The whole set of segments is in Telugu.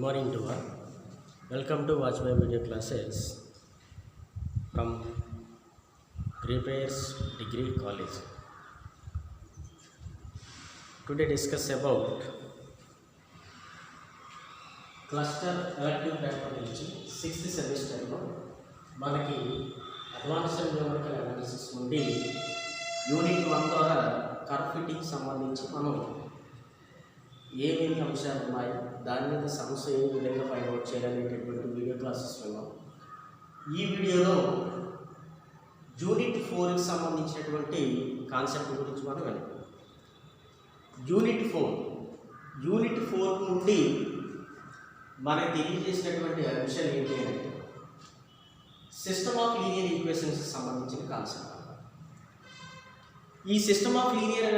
morning to all. Welcome to watch my video classes from Greyfriars Degree College. Today discuss about cluster elective paper నుంచి 6th semester లో మనకి అడ్వాన్స్డ్ న్యూమరికల్ అనాలిసిస్ నుండి యూనిట్ 1 ద్వారా కర్వ్ ఫిట్టింగ్ సంబంధించి మనం ఏమేమి అంశాలు ఉన్నాయో దాని మీద సమస్య ఏ విధంగా ఫైండ్ అవుట్ చేయాలనేటటువంటి వీడియో క్లాసెస్ విన్నాం. ఈ వీడియోలో యూనిట్ 4కి సంబంధించినటువంటి కాన్సెప్ట్ గురించి మనం విన్నాం. యూనిట్ 4 నుండి మనకు తెలియజేసినటువంటి అంశాలు ఏంటి అంటే సిస్టమ్ ఆఫ్ లీనియర్ ఈక్వేషన్స్కి సంబంధించిన కాన్సెప్ట్. ఈ సిస్టమ్ ఆఫ్ లీనియర్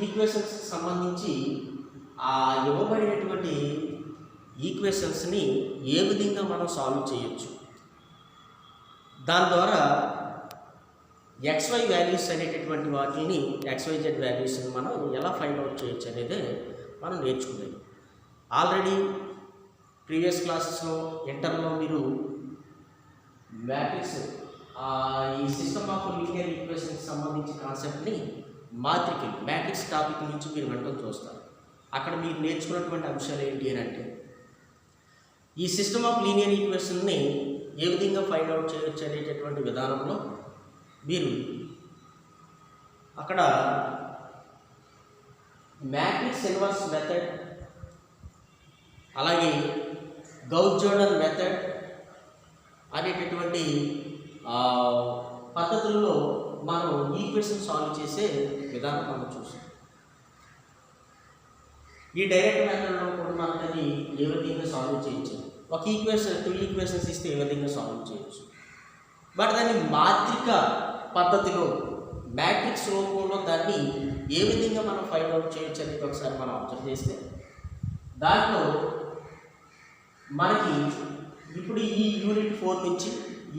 ఈక్వేషన్స్కి సంబంధించి ఆ ఇవ్వబడినటువంటి ఈక్వేషన్స్ని ఏ విధంగా మనం సాల్వ్ చేయొచ్చు, దాని ద్వారా XY వాల్యూస్ అనేటటువంటి వాటిని XYZ వాల్యూస్ని మనం ఎలా ఫైండ్ అవుట్ చేయొచ్చు అనేది మనం నేర్చుకున్నాం. ఆల్రెడీ ప్రీవియస్ క్లాసెస్లో ఇంటర్లో మీరు మ్యాట్రిక్స్ ఈ సిస్టమ్ ఆఫ్ లీనియర్ ఈక్వేషన్కి సంబంధించిన కాన్సెప్ట్ని మ్యాట్రిక్స్ టాపిక్ నుంచి మీరు వెంటనే చూస్తారు. అక్కడ మీరు నేర్చుకున్నటువంటి అంశాలు ఏంటి అని అంటే ఈ సిస్టమ్ ఆఫ్ లీనియర్ ఈక్వేషన్ని ఏ విధంగా ఫైండ్ అవుట్ చేయొచ్చు అనేటటువంటి విధానంలో మీరు అక్కడ మ్యాట్రిక్స్ ఇన్వర్స్ మెథడ్, అలాగే గౌస్ జోర్డాన్ మెథడ్ అనేటటువంటి పద్ధతుల్లో మనం ఈక్వేషన్ సాల్వ్ చేసే విధానం మనం చూసాం. ఈ డైరెక్ట్ మెథడ్లో కూడా మనకి అది ఏ విధంగా సాల్వ్ చేయొచ్చు, ఒక ఈక్వేషన్ 2 ఈక్వేషన్స్ ఇస్తే ఏ విధంగా సాల్వ్ చేయొచ్చు. బట్ దాన్ని మాత్రిక పద్ధతిలో మ్యాట్రిక్స్ రూపంలో దాన్ని ఏ విధంగా మనం ఫైండ్ అవుట్ చేయొచ్చు అనేది ఒకసారి మనం అబ్జర్వ్ చేస్తే దాంట్లో మనకి ఇప్పుడు ఈ యూనిట్ 4 నుంచి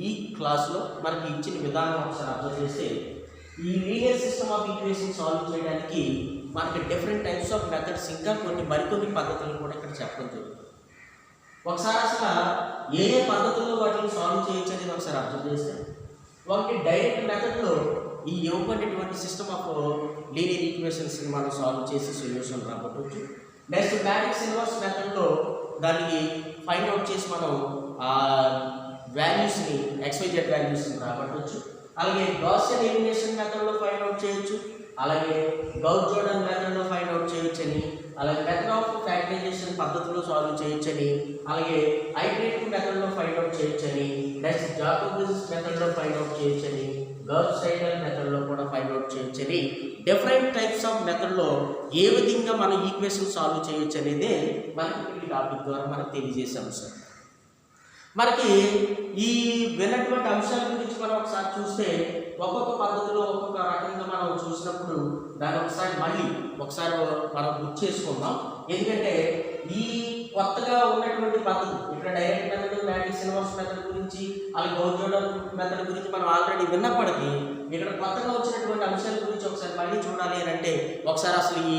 ఈ క్లాస్లో మనకి ఇచ్చిన విధానం ఒకసారి అబ్జర్వ్ చేస్తే ఈ linear system of equation solve చేయడానికి మనకి డిఫరెంట్ టైప్స్ ఆఫ్ మెథడ్స్ ఇంకా మరికొన్ని పద్ధతులు కూడా ఇక్కడ చెప్పడం జరుగుతుంది. ఒకసారి అసలు ఏ పద్ధతుల్లో వాటిని సాల్వ్ చేయొచ్చు అనేది ఒకసారి అర్థం చేస్తే ఒకటి డైరెక్ట్ మెథడ్లో ఈ ఇవ్వబడినటువంటి సిస్టమ్ ఆఫ్ లీనియర్ ఈక్వేషన్స్ని మనం సాల్వ్ చేసి సొల్యూషన్ రాబట్టవచ్చు. నెక్స్ట్ మ్యాట్రిక్స్ ఇన్వర్స్ మెథడ్లో దానికి ఫైండ్ అవుట్ చేసి మనం వాల్యూస్ని XYZ వాల్యూస్ని రాబట్టవచ్చు. అలాగే గాసియన్ ఎలిమినేషన్ మెథడ్లో ఫైండ్ అవుట్ చేయొచ్చు, అలాగే గౌస్ జోర్డాన్ మెథడ్లో ఫైండ్ అవుట్ చేయొచ్చని, అలాగే మెథడ్ ఆఫ్ ఫ్యాక్టరైజేషన్ పద్ధతిలో సాల్వ్ చేయొచ్చని, అలాగే ఐటరేటివ్ మెథడ్లో ఫైండ్ అవుట్ చేయొచ్చని, నెక్స్ట్ జాకోబియన్స్ మెథడ్లో ఫైండ్ అవుట్ చేయొచ్చని, గౌస్ సైడల్ మెథడ్లో కూడా ఫైండ్ అవుట్ చేయొచ్చని డిఫరెంట్ టైప్స్ ఆఫ్ మెథడ్లో ఏ విధంగా మనం ఈక్వేషన్ సాల్వ్ చేయొచ్చు అనేది మనకి ఈ టాపిక్ ద్వారా మనకు తెలియజేసే అంశం. మనకి ఈ విన్నటువంటి అంశాల గురించి మనం ఒకసారి చూస్తే ఒక్కొక్క పద్ధతిలో ఒక్కొక్క రకంగా మనం చూసినప్పుడు దాన్ని ఒకసారి మనం గుర్తు చేసుకుందాం. ఎందుకంటే ఈ కొత్తగా ఉన్నటువంటి పద్ధతి ఇక్కడ direct method, matrix inverse method గురించి, అలాగే గౌస్ జోర్డాన్ మెథడ్ గురించి మనం ఆల్రెడీ విన్నప్పటికీ ఇక్కడ కొత్తగా వచ్చినటువంటి అంశాల గురించి ఒకసారి మళ్ళీ చూడాలి అని అంటే ఒకసారి అసలు ఈ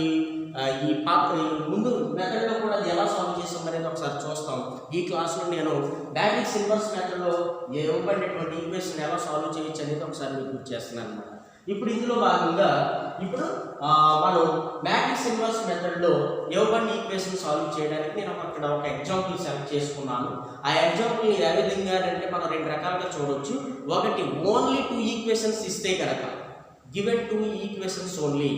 ముందు మెథడ్లో కూడా అది ఎలా సాల్వ్ చేస్తాం అనేది ఒకసారి చూస్తాం. ఈ క్లాస్లో నేను మ్యాట్రిక్స్ ఇన్వర్స్ మెథడ్లో ఇవ్వబడినటువంటి ఈక్వేషన్ ఎలా సాల్వ్ చేయొచ్చు అనేది ఒకసారి మీకు గుర్తు చేస్తున్నాను అనమాట. ఇప్పుడు ఇందులో భాగంగా మనం మ్యాట్రిక్స్ ఇన్వర్స్ మెథడ్లో ఇవ్వబడిన ఈక్వేషన్ సాల్వ్ చేయడానికి నేను అక్కడ ఒక ఎగ్జాంపుల్ సెలెక్ట్ చేసుకున్నాను. ఆ ఎగ్జాంపుల్ని ఏ విధంగా అంటే మనం 2 రకాలుగా చూడవచ్చు. ఒకటి ఓన్లీ 2 ఈక్వేషన్స్ ఇస్తే కనుక గివెన్ 2 ఈక్వేషన్స్ ఓన్లీ,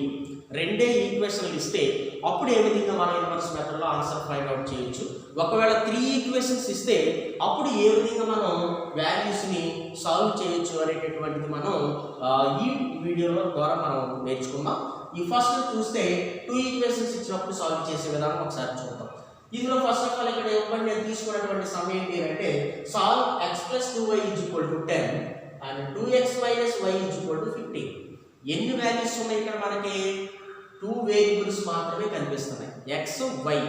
2 ఈక్వేషన్లు ఇస్తే అప్పుడు ఏ విధంగా మనం ఇన్వర్స్ మెథడ్లో ఆన్సర్ ఫైండ్ అవుట్ చేయొచ్చు. ఒకవేళ 3 ఈక్వేషన్స్ ఇస్తే అప్పుడు ఏ విధంగా మనం వాల్యూస్ని సాల్వ్ చేయొచ్చు అనేటటువంటిది మనం ఈ వీడియోలో ద్వారా మనం నేర్చుకుందాం. ఈ ఫస్ట్ చూస్తే 2 ఈక్వేషన్స్ ఇచ్చినప్పుడు సాల్వ్ చేసే విధానం ఒకసారి చూద్దాం. ఇందులో ఫస్ట్ ఆఫ్ ఆల్ ఇక్కడ ఇవ్వండి నేను తీసుకున్నటువంటి సమయం ఏంటంటే solve x + 2y = 10 and 2x - y = 15. ఎన్ని వాల్యూస్ ఉన్నాయి ఇక్కడ మనకి 2 వేరియబుల్స్ మాత్రమే కనిపిస్తున్నాయి. x, y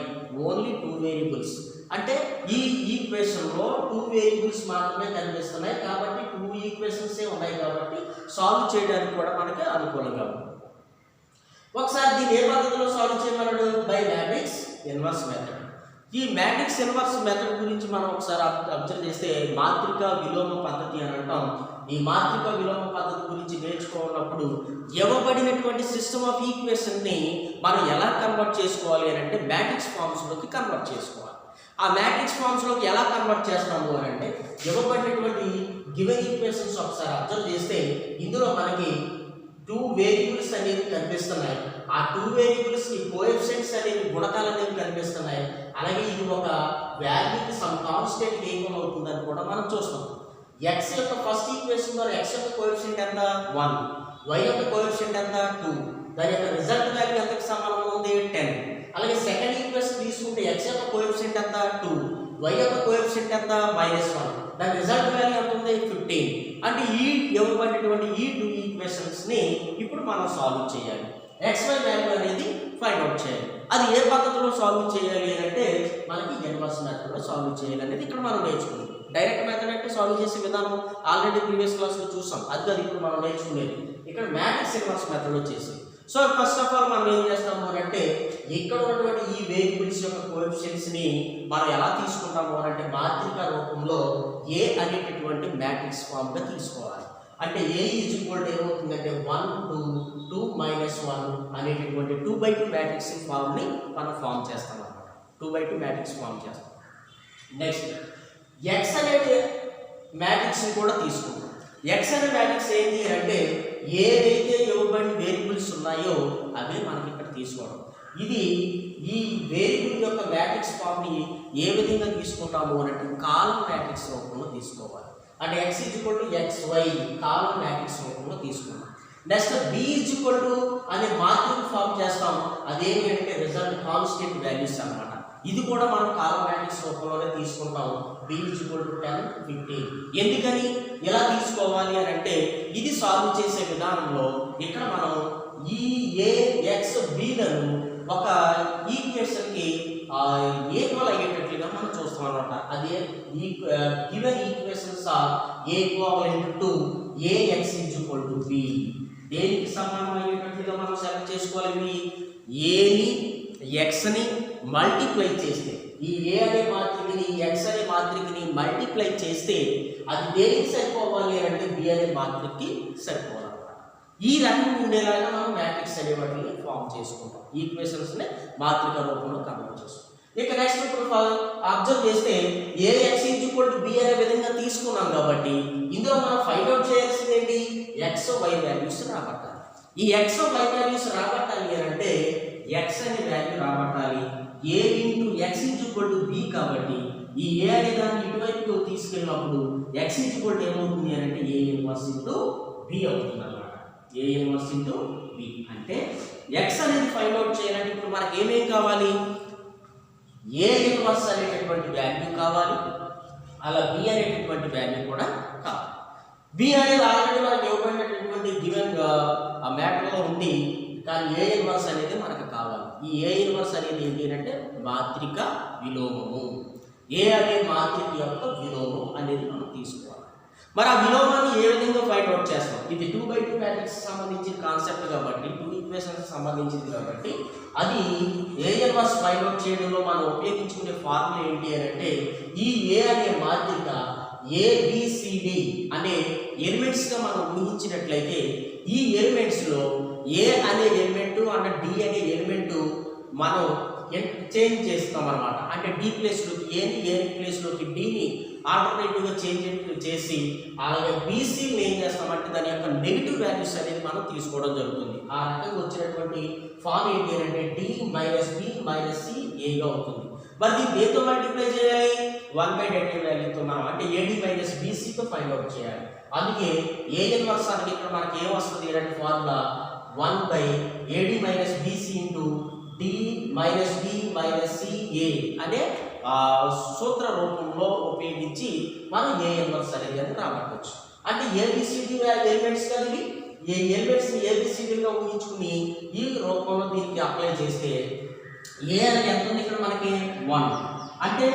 only 2 variables. అంటే ఈ ఈక్వేషన్లో 2 వేరియబుల్స్ మాత్రమే కనిపిస్తున్నాయి కాబట్టి 2 ఈక్వేషన్సే ఉన్నాయి కాబట్టి సాల్వ్ చేయడానికి కూడా మనకి అనుకూలంగా ఉంది. ఒకసారి దీన్ని ఏ పద్ధతిలో సాల్వ్ చేయమన్నాడు? By matrix inverse method. ఈ మ్యాట్రిక్స్ ఇన్వర్స్ మెథడ్ గురించి మనం ఒకసారి అబ్జర్వ్ చేస్తే మాత్రిక విలోమ పద్ధతి అని అంటాం. ఈ మాత్రిక విలోమ పద్ధతి గురించి నేర్చుకోవాలన్నప్పుడు ఇవ్వబడినటువంటి సిస్టమ్ ఆఫ్ ఈక్వేషన్ని మనం ఎలా కన్వర్ట్ చేసుకోవాలి అని అంటే మ్యాట్రిక్స్ ఫామ్స్లోకి కన్వర్ట్ చేసుకోవాలి. ఆ మ్యాట్రిక్స్ ఫామ్స్లోకి ఎలా కన్వర్ట్ చేస్తాము అని అంటే ఇవ్వబడినటువంటి గివెన్ ఈక్వేషన్స్ ఒకసారి అబ్జర్వ్ చేస్తే ఇందులో మనకి 2 వేరియబుల్స్ అనేవి కనిపిస్తున్నాయి. ఆ 2 వేరియబుల్స్ కి కోఎఫిషియెంట్స్ అనేవి గుణకాలు అనేవి కనిపిస్తున్నాయి. అలాగే ఇది ఒక వాల్యూకి సమ్ కాన్స్టెంట్ ఈక్వల్ అవుతుందని కూడా మనం చూస్తాం. x యొక్క ఫస్ట్ ఈక్వేషన్ ద్వారా x యొక్క కోఎఫిషియెంట్ ఎంత 1, y యొక్క కోఎఫిషియెంట్ ఎంత 2, దాని యొక్క రిజల్ట్ వాల్యూ ఎంతకి సమానంగా ఉంది 10. అలాగే సెకండ్ ఈక్వేషన్ తీసుకుంటే x యొక్క కోఎఫిషియెంట్ ఎంత 2, y యొక్క కోఎఫిషియెంట్ ఎంత -1, దాని రిజల్ట్ వాల్యూ ఎంత ఉంది 15. అంటే ఈ ఇవ్వబడినటువంటి ఈ 2 ఈక్వేషన్స్ ని ఇప్పుడు మనం సాల్వ్ చేయాలి. xy వాల్యూ అనేది ఫైండ్ అవుట్ చేయాలి. అది ఏ పద్ధతిలో సాల్వ్ చేయాలి అంటే మనకి ఇన్వర్స్ మెథడ్లో సాల్వ్ చేయాలి అనేది ఇక్కడ మనం నేర్చుకున్నాం. డైరెక్ట్ మెథడ్ అంటే సాల్వ్ చేసే విధానం ఆల్రెడీ ప్రీవియస్ క్లాస్లో చూసాం. అది ఇప్పుడు మనం నేర్చుకునేది ఇక్కడ మ్యాట్రిక్స్ ఇన్వర్స్ మెథడ్ వచ్చేసి. సో ఫస్ట్ ఆఫ్ ఆల్ మనం ఏం చేస్తాము అంటే ఇక్కడ ఉన్నటువంటి ఈ వేరియబుల్స్ యొక్క కోఎఫిషియెంట్స్ ని మనం ఎలా తీసుకుంటాము అంటే మాత్రిక రూపంలో ఏ అనేటటువంటి మ్యాట్రిక్స్ ఫామ్ గా తీసుకోవాలి. అంటే ఏ ఈజ్ ఈక్వల్ టు ఏమవుతుందంటే 1 2 2 -1 అనేటటువంటి 2/2 మ్యాట్రిక్స్ ఫామ్ ని మనం ఫామ్ చేస్తాం అన్నమాట. 2/2 మ్యాట్రిక్స్ ఫామ్ చేస్తాం. నెక్స్ట్ x అనేది మ్యాట్రిక్స్ ని కూడా తీసుకుంటాం. x అనే మ్యాట్రిక్స్ ఏంటి అంటే ఏదైతే ఇవ్వబడిన వేరియబుల్స్ ఉన్నాయో అవే మనకి ఇక్కడ తీసుకోవడం. ఇది ఈ వేరియబుల్ యొక్క మ్యాట్రిక్స్ ఫామ్ ని ఏ విధంగా తీసుకుంటాము అంటే కాలం మ్యాట్రిక్స్ రూపంలో తీసుకోవాలి. అంటే x xy కాలం మ్యాట్రిక్స్ రూపంలో తీసుకున్నాం. నెక్స్ట్ b అనే మాత్రిక ఫామ్ చేస్తాం. అదేమి అంటే రిజల్ట్ కాన్స్టెంట్ వాల్యూస్ అన్నమాట. ఇది కూడా మనం కాలం మ్యాట్రిక్స్ రూపంలోనే తీసుకుంటాం. b 10 15. ఎందుకని ఎలా తీసుకోవాలి అని అంటే ఇది సాల్వ్ చేసే విధానంలో ఇక్కడ మనం ఈ a x b లను ఒక ఈక్వేషన్ కి ఈక్వల్ అయ్యేటట్లుగా మనం చూస్తాం అన్నమాట. అదే ఈ given equations are equivalent to ax b. దేనికి సమానం అయ్యేటట్లుగా మనం సెలెక్ట్ చేసుకోవాలి. a ని x ని మల్టిప్లై చేస్తే ఈ a అనే మాత్రికని x అనే మాత్రికని మల్టిప్లై చేస్తే అది దేనికి సరిపోవాలి అంటే b అనే మాత్రికకి సరిపోవాలి. ఈ రకంగా ఉండేలాగా మనం మ్యాట్రిక్స్ అనే వాటిని ఫామ్ చేసుకుంటాం. ఈక్వేషన్స్ ని మాత్రిక రూపంలో కన్వర్ట్ చేసుకుంటాం. ఇక నెక్స్ట్ ఇప్పుడు అబ్జర్వ్ చేస్తే ax b అనే విధంగా తీసుకున్నాం కాబట్టి ఇందులో మనం ఫైండ్ అవుట్ చేయాల్సింది ఏంటి x y వాల్యూస్ రాబట్టాలి. ఈ x y వాల్యూస్ రాబట్టాలి అంటే x అనే value రాబట్టాలి. a into x b కాబట్టి ఈ a అనే దాన్ని ఇటువైపు తీసుకెళ్ళినప్పుడు x ఏమవుతుంది అంటే a ఇన్వర్స్ into b అవుతుంది అన్నమాట. a ఇన్వర్స్ into b అంటే x అనేది ఫైండ్ అవుట్ చేయాలంటే ఇప్పుడు మనకి ఏమేం కావాలి a ఇన్వర్స్ అనేటటువంటి వాల్యూ కావాలి. అలా b అనేటటువంటి వాల్యూ కూడా కావాలి. b అనేది ఆల్రెడీ మనకి ఇవ్వబడినటువంటి గివెన్ ఆ మ్యాటర్లో ఉంది. కానీ ఏ ఇన్వర్స్ అనేది మనకు కావాలి. ఈ ఏ ఇన్వర్స్ అనేది ఏంటి అంటే మాత్రిక విలోమము. ఏ అనే మాత్రిక యొక్క విలోమం అనేది మనం తీసుకోవాలి. మరి ఆ విలోమాన్ని ఏ విధంగా ఫైండ్ అవుట్ చేస్తాం? ఇది 2/2 మ్యాట్రిక్స్ సంబంధించిన కాన్సెప్ట్ కాబట్టి 2 ఈక్వేషన్స్ సంబంధించింది కాబట్టి అది ఏ ఇన్వర్స్ ఫైండ్ అవుట్ చేయడంలో మనం ఉపయోగించుకునే ఫార్ములా ఏంటి అంటే ఈ ఏ అనే మాత్రిక ABCD అనే ఎలిమెంట్స్ గా మనం ఊహించినట్లయితే ఈ ఎలిమెంట్స్ లో ఏ అనే ఎలిమెంట్ అండ్ డి అనే ఎలిమెంట్ మనం చేంజ్ చేస్తాం అన్నమాట. అంటే డి ప్లేస్ లోకి ఏని ఏ ప్లేస్ లోకి డిని ఆల్టర్నేటివ్ గా చేంజ్ చేసి అలాగే బీసీని ఏం చేస్తామంటే దాని యొక్క నెగిటివ్ వాల్యూస్ అనేది మనం తీసుకోవడం జరుగుతుంది. ఆ రకంగా వచ్చినటువంటి ఫామ్ ఏంటి అంటే D minus B minus C ఏగా అవుతుంది. మరి దీన్ని దేంతో మల్టిప్లై చేయాలి 1/delta వాల్యూతో మనం అంటే ఏడి మైనస్ బీసీతో ఫైండ్ అవుట్ చేయాలి. అందుకే ఏ ఇన్వర్స్ అనేది ఇక్కడ మనకి ఏం వస్తుంది అంటే formula 1/AD minus BC into D minus B minus CA అనే సూత్ర రూపంలో ఉపయోగించి మనం ఏ ఇన్వర్స్ అనేది రాబట్టవచ్చు. అంటే ABCD ఎలిమెంట్స్ కలిగి ఏ ఎలిమెంట్స్ ABCDగా ఊహించుకుని ఈ రూపంలో దీనికి అప్లై చేస్తే ఏ అనేది ఎంత ఉంది ఇక్కడ మనకి 1 అంటే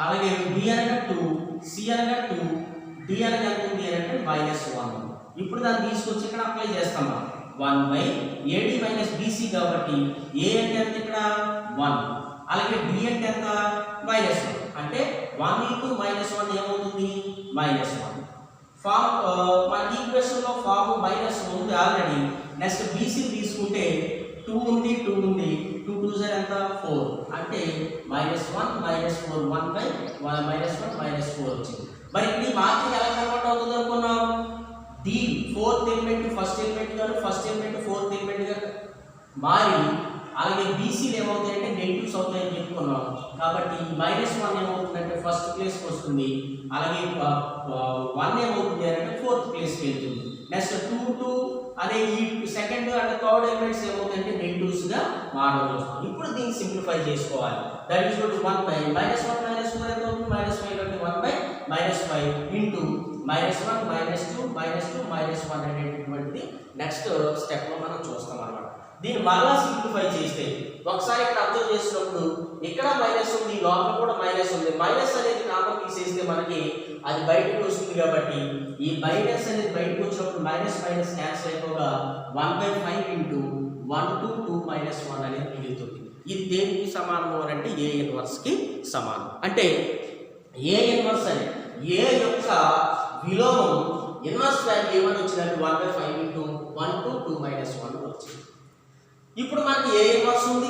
అలాగే B అనగా 2 C అనగా 2 D అనగా ఎంత ఉంది అంటే -1. ఇప్పుడు దాన్ని తీసుకొచ్చి ఇక్కడ అప్లై చేస్తాం. 1/AD మైనస్ BC కాబట్టి ఏ అంటే ఎంత ఇక్కడ 1. అలాగే b అంటే ఎంత -1 అంటే 1 into -1 ఏమవుతుంది -1 ఫార్మ్ మన ఈక్వేషన్ లో ఫార్మ్ -1 ఉంది ఆల్రెడీ. నెక్స్ట్ bc తీసుకుంటే 2 ఉంది 2 ఉంది 2 2 జర్ ఎంత 4 అంటే -1 -4 1 by -1 -4 వచ్చింది. మరి ఇది మాత్రం ఎలా కన్వర్ట్ అవుతుంది అనుకున్నాం the fourth element first element గా ఫస్ట్ ఎలిమెంట్ ఫోర్త్ ఎలిమెంట్ గా మారి అలాగే బీసీలు ఏమవుతాయంటే నెగిటివ్స్ అవుతాయని చెప్పుకున్నాం. కాబట్టి -1 ఏమవుతుందంటే ఫస్ట్ ప్లేస్కి వస్తుంది, అలాగే 1 ఏమవుతుంది అంటే ఫోర్త్ ప్లేస్కి వెళ్తుంది. నెక్స్ట్ 2 2 అదే ఈ సెకండ్ అండ్ థర్డ్ ఎలిమెంట్స్ ఏమవుతాయంటే నెగిటివ్స్ గా మారడం వస్తుంది. ఇప్పుడు దీన్ని సింప్లిఫై చేసుకోవాలి. That is equal to 1 by -1 -4 ఎంత అవుతుంది -5 అంటే 1 బై -5 ఇంటూ -1 -2 -1 అనేటటువంటిది నెక్స్ట్ స్టెప్ లో మనం చూస్తాం అన్నమాట. దీన్ని మరలా సింప్లిఫై చేస్తే ఒకసారి ఇక్కడ అబ్జర్వ్ చేసినప్పుడు ఇక్కడ మైనస్ ఉంది, లోపల కూడా మైనస్ ఉంది. మైనస్ అనేది కామన్ తీసేస్తే మనకి అది బయటకు వస్తుంది. కాబట్టి ఈ మైనస్ అనేది బయటకు వచ్చినప్పుడు మైనస్ మైనస్ క్యాన్సిల్ అయిపోగా 1/5 ఇంటూ 1 to 2 - 1 అనేది మిగులుతుంది. ఇది దేనికి సమానము అని అంటే ఏ ఇన్వర్స్ కి సమానం. అంటే ఏ ఇన్వర్స్ అని ఏ యొక్క విలోమం ఇన్వర్స్ వాల్యూ ఏమని వచ్చినట్టు 1/5 ఇంటూ 1 to 2 - 1 వచ్చింది. ఇప్పుడు మనకి ఏ ఇన్వర్స్ ఉంది,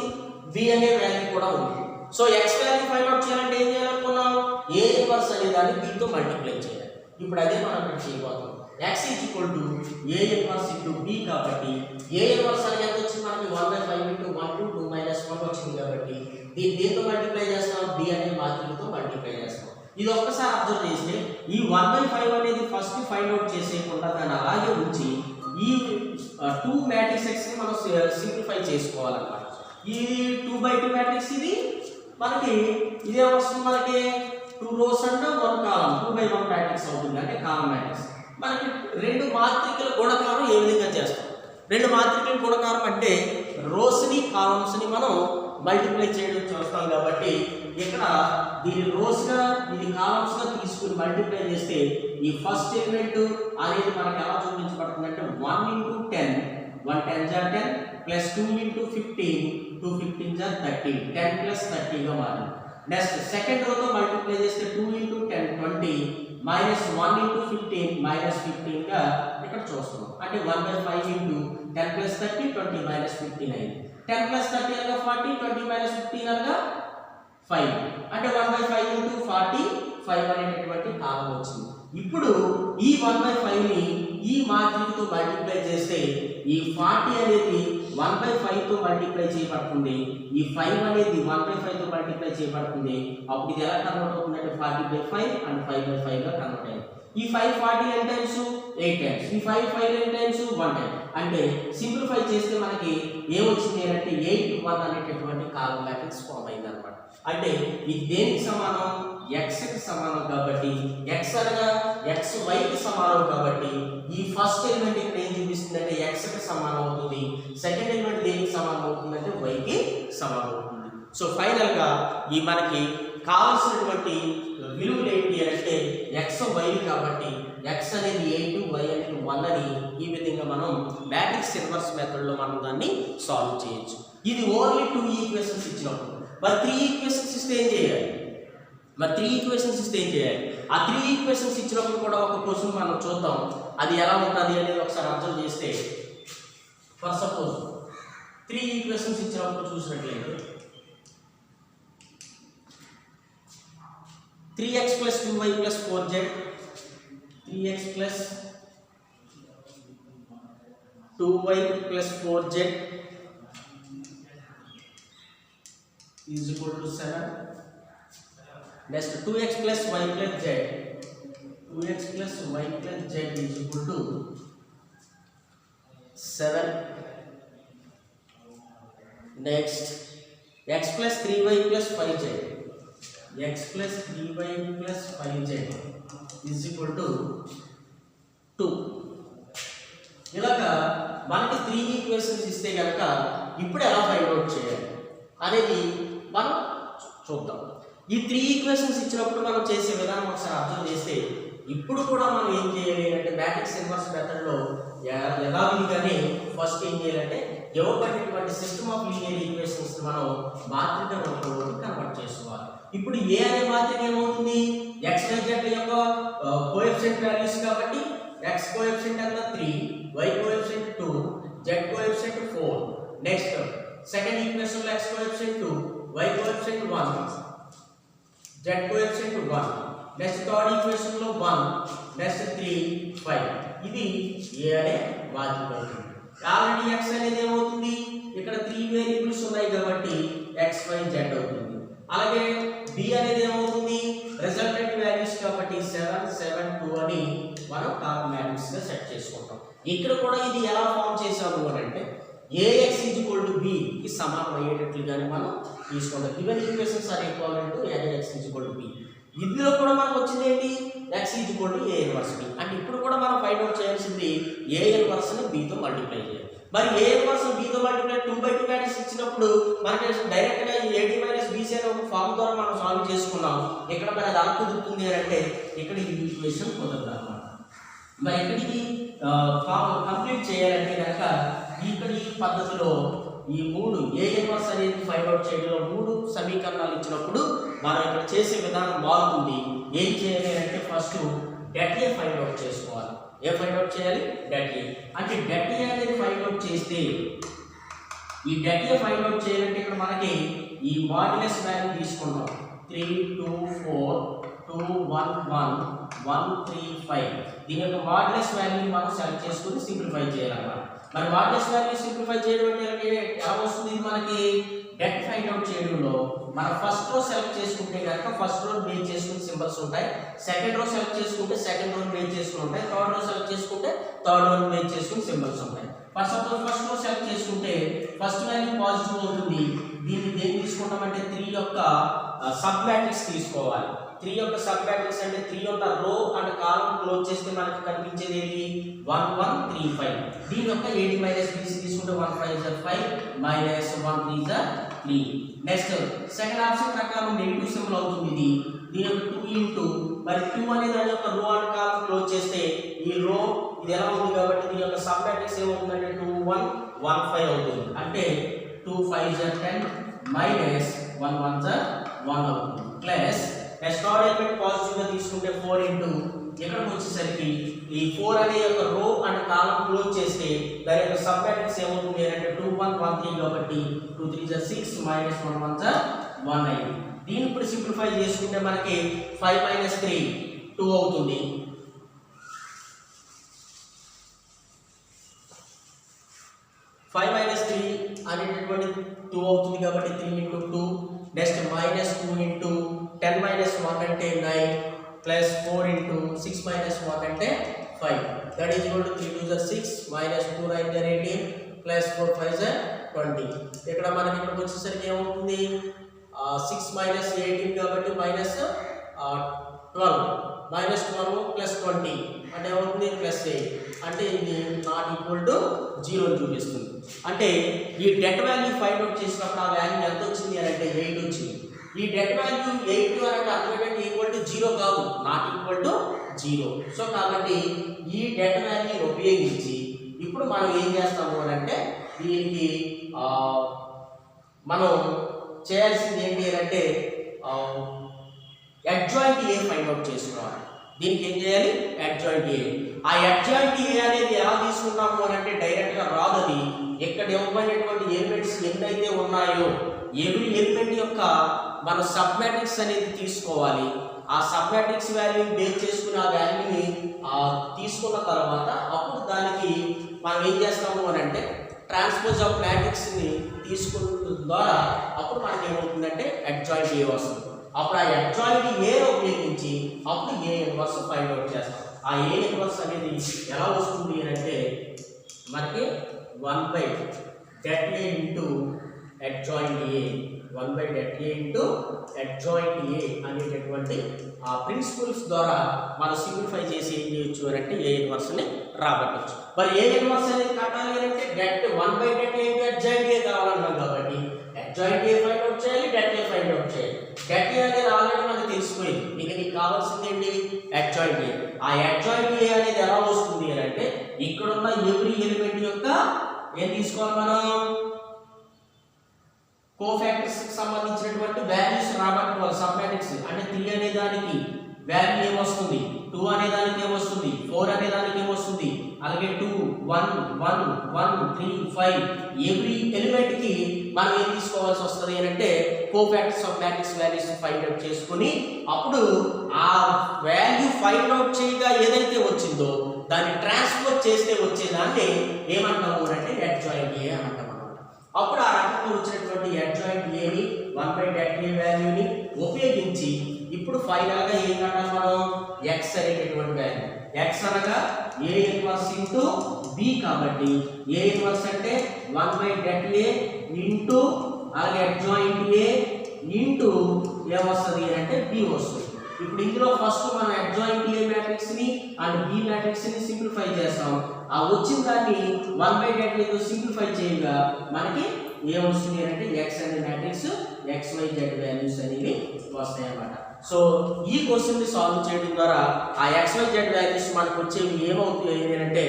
బి అనే వాల్యూ కూడా ఉంది. So X value find out చేయాలంటే ఏం చేయాలనుకున్నాం ఏ ఇన్వర్స్ అనే దాన్ని బితో మల్టిప్లై చేయాలి. ఇప్పుడు అదే మనం ఇక్కడ చేయబోతాం. x = a inverse into b కాబట్టి ఏ ఇన్వర్స్ అనేది ఎంత వచ్చింది మనకి 1/5 ఇంటూ 1 to 2 - 1 వచ్చింది. కాబట్టి దీన్ని దేంతో మల్టిప్లై చేస్తాం b అనే మాత్రికతో మల్టిప్లై చేస్తాం. ఇది ఒక్కసారి అబ్జర్వ్ చేస్తే ఈ 1/5 అనేది ఫస్ట్ ఫైండ్ అవుట్ చేసేయకుండా దాన్ని అలాగే ఉంచి ఈ 2 మ్యాట్రిక్స్ x ని మనం సింప్లిఫై చేసుకోవాలన్నమాట. ఈ 2/2 మ్యాట్రిక్స్ ఇది మనకి ఇదే వస్తుంది, మనకి 2 రోస్ అండ్ 1 కాలం 2/1 మ్యాట్రిక్స్ అవుతుంది, అంటే కాలం మ్యాట్రిక్స్. మనకి రెండు మాత్రికల గుణకారం ఏ విధంగా చేస్తాం? రెండు మాత్రికల గుణకారం అంటే రోస్ ని కాలమ్స్ ని మనం మల్టిప్లై చేయడం చూస్తాం. కాబట్టి ఇక్కడ దీని రోస్ గా ఇది కాలమ్స్ గా తీసుకుని మల్టిప్లై చేస్తే ఈ ఫస్ట్ ఎలిమెంట్ అనేది మనకి ఎలా చూపించబడుతుంది అంటే 1 into 10 1 10 * 10 ప్లస్ 2 into 15 2 15 * 30 10 plus 30 గా మారింది. నెక్స్ట్ సెకండ్ రో తో మల్టిప్లై చేస్తే 2 into 10 20 minus 1 into 15 minus 15 గా ఇక్కడ చూస్తున్నాం. అంటే 1/5 into 10 plus 30 20 minus 15 అయింది. 10 plus 30 అనగా 40 20 minus 15 అనగా 5 అంటే 1/5 into 45 అనేటటువంటి కాలం వచ్చింది. ఇప్పుడు ఈ 1/5 ని ఈ మాత్రికతో మల్టిప్లై చేస్తే ఈ 40 అనేది 1/5 తో మల్టిప్లై చేయబడుతుంది, ఈ 5 అనేది 1/5 తో మల్టిప్లై చేయబడుతుంది. అప్పుడు ఇది ఎలా కన్వర్ట్ అవుతుందంటే 40/5 అండ్ 5/5 గా కన్వర్ట్ అయింది. ఈ 5 40 ఎన్ని టైమ్స్ 8 టైమ్స్, ఈ 5 5 ఎన్ని టైమ్స్ 1 టైం. అంటే సింప్లిఫై చేస్తే మనకి ఏమొచ్చింది అంటే 8 1 అనేటటువంటి కాలం మ్యాట్రిక్స్ ఫామ్ అయింది అనమాట. అంటే ఇది దేనికి సమానం x కి సమానం. కాబట్టి x అనగా xy కి సమానం. కాబట్టి ఈ ఫస్ట్ ఎలిమెంట్ ఇక్కడ ఏం చూపిస్తుంది అంటే x కి సమానం అవుతుంది, సెకండ్ ఎలిమెంట్ దేనికి సమానం అవుతుంది అంటే y కి సమానం అవుతుంది. సో ఫైనల్ గా ఈ మనకి కావాల్సినటువంటి విలువలు ఏంటి అంటే x y కాబట్టి x అనేది 8 y అనేది 1 అని ఈ విధంగా మనం మ్యాట్రిక్స్ ఇన్వర్స్ మెథడ్ లో మనం దాన్ని సాల్వ్ చేయొచ్చు. ఇది ఓన్లీ 2 ఈక్వేషన్స్ ఇచ్చినప్పుడు. మరి 3 ఈక్వేషన్స్ ఇస్తే ఏం చేయాలి? మరి 3 ఈక్వేషన్స్ ఇస్తే ఏం చేయాలి? ఆ 3 ఈక్వేషన్స్ ఇచ్చినప్పుడు కూడా ఒక క్వశ్చన్ మనం చూద్దాం, అది ఎలా ఉంటుంది అనేది ఒకసారి అబ్జర్వ్ చేస్తే. ఫర్ సపోజ్ 3 ఈక్వేషన్స్ ఇచ్చినప్పుడు చూసినట్లయితే 3x + 2y + 4z 3x + 2y + 4z is equal to 7. Next 2x + y + z 2x + y + z is equal to 7. Next x + 3y + 5z x + 3y + 5z is equal to 2. ఇలాగా మనకి 3 ఈక్వేషన్స్ ఇస్తే కనుక ఇప్పుడు ఎలా ఫైండ్ అవుట్ చేయాలి అనేది మనం చూద్దాం. ఈ 3 ఈక్వేషన్స్ ఇచ్చినప్పుడు మనం చేసే విధానం ఒకసారి అర్థం చేస్తే ఇప్పుడు కూడా మనం ఏం చేయాలి అంటే మ్యాట్రిక్స్ ఇన్వర్స్ మెథడ్లో యథావిధిగానే ఫస్ట్ ఏం చేయాలంటే ఇవ్వబడినటువంటి సిస్టమ్ ఆఫ్ లీనియర్ ఈక్వేషన్స్ మనం మాత్రిక రూపంలో కన్వర్ట్ చేసుకోవాలి. ఇప్పుడు ఏ అనే మాత్రిక ఏమవుతుంది, XYZ యొక్క కోఎఫిషియంట్ వాల్యూస్ కాబట్టి x కోఎఫిషియంట్ ఎంత 3, y coefficient 2, z coefficient 4. Next second equation లో x coefficient 2, y coefficient 1, z coefficient 1. Next third equation లో 1, నెక్స్ట్ 3, 5. ఇది a అనే మాత్రిక అవుతుంది. ఆల్రెడీ x అనేది ఏమవుతుంది, ఇక్కడ 3 వేరియబుల్స్ ఉన్నాయి కాబట్టి x y z అవుతుంది. అలాగే b అనేది ఏమవుతుంది, రిజల్టెంట్ వాల్యూస్ కాబట్టి 7 7 2 అని మనం కాలమ్ మ్యాట్రిక్స్ గా సెట్ చేసుకుంటాం. ఇక్కడ కూడా ఇది ఎలా ఫామ్ చేసాము అంటే ax b కి సమానం అయ్యేటట్లుగానే మనం తీసుకుంటాం. Given equations are equal to ax b. ఇందులో కూడా మనకు వచ్చింది ఏంటి, x a ఇన్వర్స్ b. అంటే ఇప్పుడు కూడా మనం ఫైండ్ అవుట్ చేయాల్సింది a ఇన్వర్స్ ని b తో మల్టిప్లై చేయాలి. మరి a ఇన్వర్స్ b తో మల్టిప్లై 2/2 మ్యాట్రిక్స్ ఇచ్చినప్పుడు మనకి డైరెక్ట్ గా ad - bc అనే ఒక ఫార్మ్ ద్వారా మనం సాల్వ్ చేసుకున్నాం. ఇక్కడ మరి అది కుదురుతుంది అంటే ఇక్కడ ఈ ఈక్వేషన్ కుదరదు అన్నమాట. మరి ఇక్కడ ఇది ఫార్మ్ కంప్లీట్ చేయాలంటే కనుక ఇక్కడ ఈ పద్ధతిలో ఈ 3 a ఇన్వర్స్ అనేది ఫైండ్ అవుట్ చేయడంలో 3 సమీకరణాలు ఇచ్చినప్పుడు మనం ఇక్కడ చేసే విధానం మారుతుంది. ఏం చేయాలి అంటే first det A find out చేసుకోవాలి. ఏ ఫైండ్ అవుట్ చేయాలి, డెట్ ఏ. అంటే డెట్ ఏ అనేది ఫైండ్ అవుట్ చేస్తే ఈ డెట్ ఏ ఫైండ్ అవుట్ చేయాలంటే ఇక్కడ మనకి ఈ మాడ్యులస్ వాల్యూ తీసుకుంటాం. 3 2 4 2 1 1 1 3 5. దీని యొక్క మాడ్యులస్ వాల్యూ మనం సెలెక్ట్ చేసుకుని సింప్లిఫై చేయాలన్నమాట. మరి మాడ్యులస్ వాల్యూ సింప్లిఫై చేయడం అంటే ఎలా వస్తుంది, మనకి డెట్ ఫైండ్ అవుట్ చేయడంలో మనం ఫస్ట్ రో సెలెక్ట్ చేసుకుంటే కనుక ఫస్ట్ రో బేస్ చేసుకుని సింబల్స్ ఉంటాయి, సెకండ్ రో సెలెక్ట్ చేసుకుంటే సెకండ్ రో బేస్ చేసుకుని ఉంటాయి, థర్డ్ రో సెలెక్ట్ చేసుకుంటే థర్డ్ రో బేస్ చేసుకుని సింబల్స్ ఉంటాయి. ఫస్ట్ రో సెలెక్ట్ చేసుకుంటే ఫస్ట్ వాల్యూ పాజిటివ్ అవుతుంది. దీన్ని దేన్ని తీసుకుంటామంటే 3 యొక్క సబ్ మ్యాట్రిక్స్ తీసుకోవాలి. 3 యొక్క సబ్ మ్యాట్రిక్స్ అంటే 3 యొక్క రో అండ్ కాలమ్ క్లోజ్ చేస్తే మనకి కనిపించేది ఏది 1 1 3 5. దీని యొక్క ad - bc తీసుకుంటే 1 5 is 5 minus 1 3 is 3. Next second option ప్రకారం నెగటివ్ సింబల్ అవుతుంది ఇది. దీని యొక్క 2 ఇంటూ మరి 2 అనే దాని యొక్క రో అండ్ కాలమ్ క్లోజ్ చేస్తే ఈ రో ఇది ఎలా ఉంది కాబట్టి దీని యొక్క సబ్ మ్యాట్రిక్స్ ఏమవుతుందంటే 2 1 1 5 అవుతుంది. అంటే 2 5 is 10 minus 1 1 is 1 అవుతుంది. Plus next third element positive గా తీసుకుంటే 4 ఇంటూ ఇక్కడికి వచ్చేసరికి ఈ 4 అనే యొక్క రో అండ్ కాలమ్ క్లోజ్ చేస్తే దాని యొక్క సబ్ మ్యాట్రిక్స్ ఏమవుతుంది అంటే 2 1 1 3 కాబట్టి 2 3 is 6 minus 1 1 is 1 అయింది. దీన్ని ఇప్పుడు సింప్లిఫై చేసుకుంటే మనకి 5 minus 3 2 అవుతుంది. 5 minus 3 అనేటటువంటి 2 అవుతుంది కాబట్టి 3 into 2. Next minus 2 into 10 minus 1 అంటే 9 plus 4 into 6 minus 1 అంటే 5. That is equal to 3 2 is 6 minus 2 9 is 18 plus 4 5 is 20. ఇక్కడ మనకి ఇక్కడికి వచ్చేసరికి ఏమవుతుంది 6 minus 18 కాబట్టి minus 12 minus 12 plus 20 అంటే ఏమవుతుంది ప్లస్ 8. అంటే ఇది నాట్ ఈక్వల్ టు 0 చూపిస్తుంది. అంటే ఈ డెట్ వాల్యూ ఫైండ్ అవుట్ చేసినప్పుడు ఆ వాల్యూ ఎంత వచ్చింది అంటే 8 వచ్చింది. ఈ డెట్ వాల్యూ 8 అంటే అర్థం ఈక్వల్ టు 0 కాదు, నాట్ ఈక్వల్ టు 0. సో కాబట్టి ఈ డెట్ వాల్యూ ఉపయోగించి ఇప్పుడు మనం ఏం చేస్తాము అంటే దీనికి మనం చేయాల్సింది ఏంటి అంటే అడ్జాయింట్ ఏ ఫైండ్ అవుట్ చేసుకోవాలి. దీనికి ఏం చేయాలి, అడ్జాయింట్ ఏ. ఆ అడ్జాయింట్ ఏ అనేది ఎలా తీసుకున్నాము అంటే డైరెక్ట్ గా రాదు. అది ఇక్కడ ఇవ్వబడినటువంటి ఎలిమెంట్స్ ఎన్నైతే ఉన్నాయో ఎవ్రీ ఎలిమెంట్ యొక్క మన సబ్ మ్యాట్రిక్స్ అనేది తీసుకోవాలి. ఆ సబ్ మ్యాట్రిక్స్ వాల్యూ బేస్ చేసుకుని ఆ వాల్యూని తీసుకున్న తర్వాత అప్పుడు దానికి మనం ఏం చేస్తాము అంటే ట్రాన్స్పోజ్ ఆఫ్ మ్యాట్రిక్స్ ని తీసుకున్న ద్వారా అప్పుడు మనకి ఏమవుతుందంటే అడ్జాయింట్ ఏ వస్తుంది. అప్పుడు ఆ అడ్జాయింట్ ఏ ఉపయోగించి అప్పుడు ఏ ఇన్వర్స్ ఫైండ్ అవుట్ చేస్తాం. ఆ ఏ ఇన్వర్స్ అనేది ఎలా వస్తుంది అంటే మనకి 1/det A into adjoint A 1/det A into adjoint A అనేటటువంటి ఆ ప్రిన్సిపల్స్ ద్వారా మనం సింప్లిఫై చేసి ఏం చేయొచ్చు అంటే ఏ ఇన్వర్స్ ని రాబట్టొచ్చు. మరి ఏ ఇన్వర్స్ అనేది కట్టాలి అంటే det 1/det A into adjoint A కావాలన్నాం కాబట్టి adjoint A ఫైండ్ అవుట్ చేయాలి, det A ఫైండ్ అవుట్ చేయాలి. det A అనేది ఆల్రెడీ మనకు తెలిసిపోయింది. ఇక నీకు కావాల్సింది ఏంటి adjoint A. ఆ adjoint A అనేది ఎలా వస్తుంది అంటే ఇక్కడ ఉన్న ఎవ్రీ ఎలిమెంట్ యొక్క ఏం తీసుకోవాలి మనం కోఫాక్టర్స్ కి సంబంధించినటువంటి వాల్యూస్ రాబట్టుకోవాలి. సబ్ మ్యాట్రిక్స్ అంటే 3 అనే దానికి వాల్యూ ఏమొస్తుంది, 2 అనే దానికి ఏమొస్తుంది, 4 అనే దానికి ఏమొస్తుంది, అలాగే 2 1 1 1 3 5 ఎవ్రీ ఎలిమెంట్ కి మనం ఏం తీసుకోవాల్సి వస్తుంది అంటే cofactors of matrix values find out చేసుకుని అప్పుడు ఆ వాల్యూ ఫైండ్ అవుట్ చేయగా ఏదైతే వచ్చిందో దాన్ని ట్రాన్స్ఫర్ చేస్తే వచ్చేదాన్ని ఏమంటాము అంటే అడ్జాయింట్ ఏ అంటాం అన్నమాట. అప్పుడు ఆ రకంగా వచ్చినటువంటి అడ్జాయింట్ ఏని 1/det వాల్యూని ఉపయోగించి ఇప్పుడు ఫైనల్ గా ఏం కట్టాలి మనం x అనేటటువంటి వాల్యూ. x అనగా a ఇన్వర్స్ ఇంటూ b కాబట్టి a ఇన్వర్స్ అంటే 1/det ఇంటూ అలాగే అడ్జాయింట్ a ఇంటూ ఏమొస్తుంది అంటే b వస్తుంది. ఇప్పుడు ఇందులో ఫస్ట్ మనం అడ్జాయింట్ ఏ మ్యాట్రిక్స్ ని అండ్ బి మ్యాట్రిక్స్ ని సింప్లిఫై చేస్తాం. ఆ వచ్చిన దాన్ని 1/det తో సింప్లిఫై చేయగా మనకి ఏమొస్తుంది అంటే x అనే మ్యాట్రిక్స్ xyz వాల్యూస్ అనేవి వస్తాయి అన్నమాట. సో ఈ క్వశ్చన్ ని సాల్వ్ చేయడం ద్వారా ఆ xyz వాల్యూస్ మనకు వచ్చేవి ఏమవుతాయి అంటే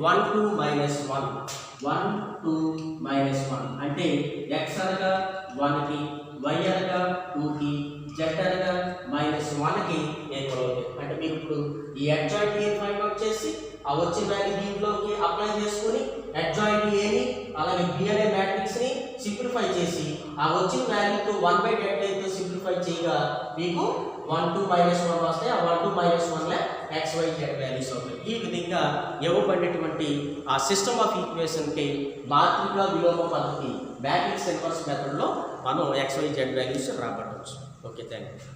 1 2 -1 1 2 -1 అంటే x అనగా 1 కి y అనగా 2 కి z అనగా -1 కి ఈక్వల్ అవుతాయి. అంటే మీరు ఇప్పుడు ఈ అడ్జాయింట్ ఏ ఫైండ్ అవుట్ చేసి ఆ వచ్చిన వాల్యూ దీంట్లోకి అప్లై చేసుకొని అడ్జాయింట్ ఏ ని అలాగే b అనే మ్యాట్రిక్స్ ని సింప్లిఫై చేసి ఆ వచ్చిన వాల్యూతో 1/det తో సింప్లిఫై చేయగా మీకు 1 2 -1 వస్తాయి. ఆ 1 2 -1 ల xyz వాల్యూస్ అవుతాయి. ఈ విధంగా ఇవ్వబడినటువంటి ఆ సిస్టమ్ ఆఫ్ ఈక్వేషన్ కి మాత్రిక విలోమ పద్ధతి మ్యాట్రిక్స్ ఇన్వర్స్ మెథడ్ లో మనం xyz వాల్యూస్ రాబట్టవచ్చు. Okay, thank you.